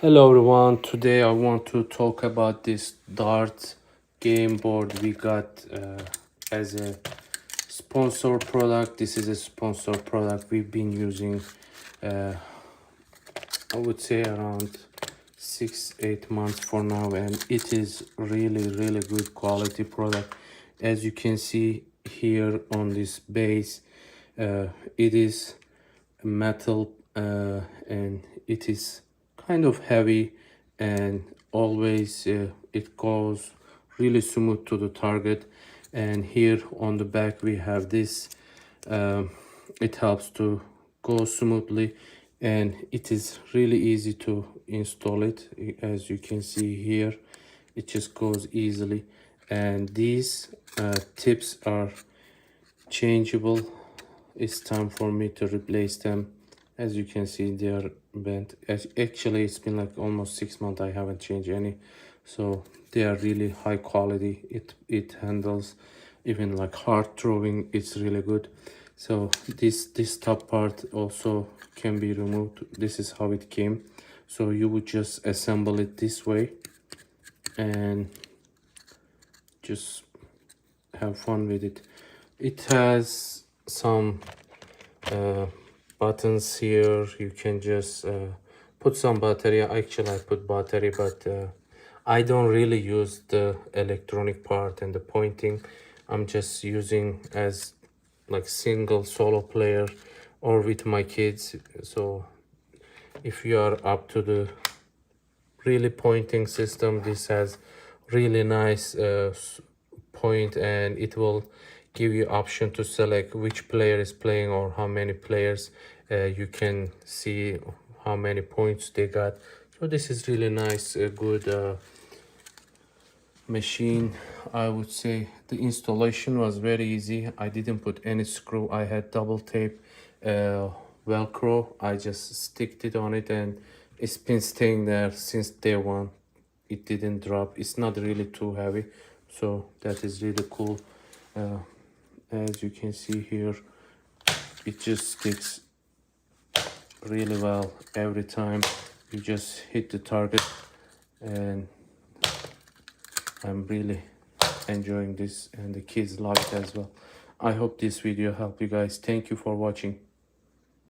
Hello everyone, today I want to talk about this dart game board we got as a sponsor product. This is a sponsor product we've been using I would say around 6-8 months for now, and it is really good quality product. As you can see here on this base, it is metal and it is kind of heavy, and always it goes really smooth to the target. And here on the back we have this, it helps to go smoothly, and it is really easy to install it. As you can see here, it just goes easily, and these tips are changeable. It's time for me to replace them. As you can see, they are bent. Actually, it's been like almost 6 months I haven't changed any, so they are really high quality. It handles even like hard throwing. It's really good. So this top part also can be removed. This is how it came. So you would just assemble it this way and just have fun with it. It has some buttons here. You can just put some battery. Actually, I put battery, but I don't really use the electronic part and the pointing. I'm just using as like single solo player or with my kids. So if you are up to the really pointing system, this has really nice point, and it will give you option to select which player is playing or how many players. You can see how many points they got. So this is really nice, a good machine. I would say the installation was very easy. I didn't put any screw. I had double tape velcro. I just sticked it on it, and it's been staying there since day one. It didn't drop. It's not really too heavy, so that is really cool. As you can see here, it just sticks really well every time you just hit the target, and I'm really enjoying this, and the kids love it as well. I hope this video helped you guys. Thank you for watching.